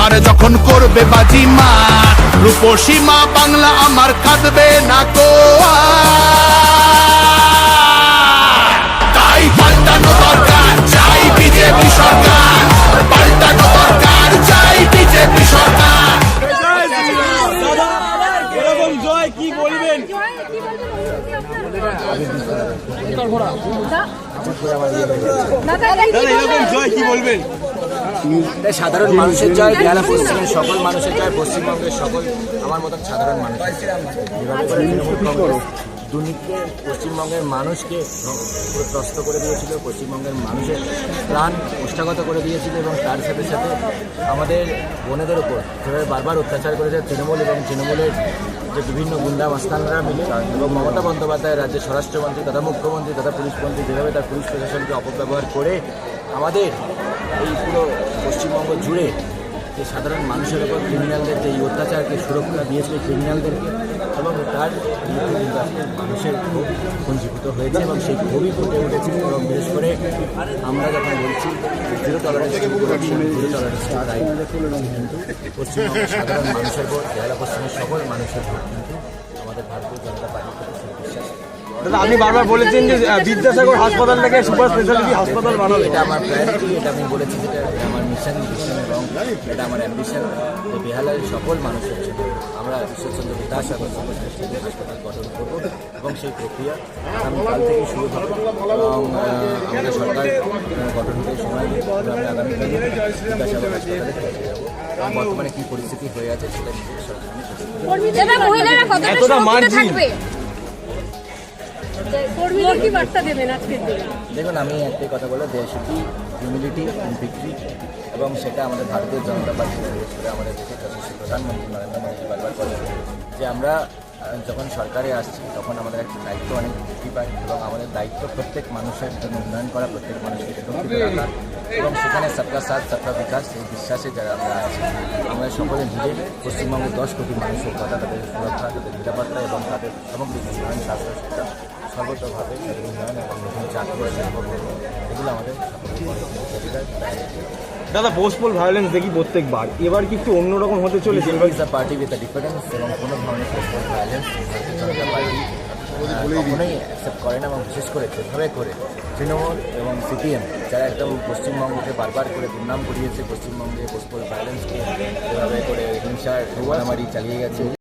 আর যখন করবে বাজি মা রূপসী মা বাংলা আমার কাঁদবে না কো তাই পাল্টানো দরকার চাই বিজেপি সরকার পাল্টানো দরকার চাই বিজেপি সরকার। জয় কি বলবেন? জয় কি বলবেন? সাধারণ মানুষের জয়, বেহালা পশ্চিমের সকল মানুষের জয়, পশ্চিমবঙ্গের সকল আমার মতন সাধারণ মানুষ দুর্নীতিতে পশ্চিমবঙ্গের মানুষকে ত্রস্ত করে দিয়েছিল, পশ্চিমবঙ্গের মানুষের প্রাণ ওষ্ঠাগত করে দিয়েছিল এবং তার সাথে সাথে আমাদের বোনেদের উপর যেভাবে বারবার অত্যাচার করেছে তৃণমূল এবং তৃণমূলের যে বিভিন্ন গুন্ডা মাস্তানরা মিলে এবং মমতা বন্দ্যোপাধ্যায় রাজ্যের স্বরাষ্ট্রমন্ত্রী তথা মুখ্যমন্ত্রী তথা পুলিশ মন্ত্রী যেভাবে তার পুলিশ প্রশাসনকে অপব্যবহার করে আমাদের এই পুরো পশ্চিমবঙ্গ জুড়ে যে সাধারণ মানুষের উপর ক্রিমিনালদের যে অত্যাচারকে সুরক্ষা দিয়েছিল ক্রিমিনালদেরকে এবং তার মানুষের ক্ষোভ পুঞ্জীভূত হয়েছে এবং সেই ক্ষোভই ফুটে উঠেছে এবং বিশেষ করে আমরা যখন বলছি জিরো টলারেন্স জিরো টলারেন্স কিন্তু পশ্চিমবঙ্গের সাধারণ মানুষের উপর বেহালা পশ্চিমের সকল মানুষের ভোট কিন্তু আমাদের ভারতীয় জনতা পার্টির প্রতি বিশ্বাস। দাদা আপনি বারবার বলেছেন যে বিদ্যাসাগর হাসপাতালটাকে সুপার স্পেশালিটি হাসপাতাল বানাবে, এটা আমার প্রায়োরিটি, এটা আমি বলেছি যেটা আমার মিশন এবং এটা আমার অ্যাম্বিশন যে বেহালার সকল মানুষের জন্য আমরা ঈশ্বরচন্দ্র বিদ্যাসাগর সুপার স্পেশালিটি হাসপাতাল গঠন করব এবং সেই প্রক্রিয়া আগামীকাল থেকে শুরু হবে এবং আমাদের সরকার গঠন হতে সময় নিয়ে আমরা আগামীকাল বিদ্যাসাগর হাসপাতালে পৌঁছে যাবো এবং বর্তমানে কী পরিস্থিতি হয়ে আছে সেটা নিজের সরকার দেখুন আমি একটাই কথা বলে দেশটি হিউমিলিটি ভিক্টরি এবং সেটা আমাদের ভারতীয় জনতা পার্টি বিশেষ করে আমাদের দেশের যশস্বী প্রধানমন্ত্রী নরেন্দ্র মোদী বারবার করে যে আমরা যখন সরকারে আসছি তখন আমাদের একটা দায়িত্ব অনেক বৃদ্ধি পায় এবং আমাদের দায়িত্ব প্রত্যেক মানুষের জন্য উন্নয়ন করা, প্রত্যেক মানুষকে সুরক্ষিত রাখা এবং সেখানে সবকা সাথ সবকা বিকাশ এই বিশ্বাসে যারা আমরা আছি আমরা সকলে মিলে পশ্চিমবঙ্গের 10 কোটি মানুষের কথা তাদের সুরক্ষা তাদের নিরাপত্তা এবং তাদের সামগ্রিক উন্নয়ন স্বাস্থ্য শিক্ষা সর্বতভাবে উন্নয়ন এবং নতুন চাকরি এগুলো আমাদের দাদা পোস্টপোল ভায়োলেন্স দেখি প্রত্যেকবার, এবার কি একটু অন্যরকম হতে চলেছে? পার্টি উইথ ডিফারেন্স এবং কোনো ধরনের পোস্টপোল ভায়োলেন্স জনতা পার্টি কখনোই অ্যাকসেপ্ট করে না এবং বিশেষ করে যেভাবে করে তৃণমূল এবং সিপিএম যারা একদম পশ্চিমবঙ্গকে বারবার করে দুর্নাম করিয়েছে, পশ্চিমবঙ্গে পোস্টপোল ভায়োলেন্সকে যেভাবে করে হিংসার মারামারি চালিয়ে গেছে।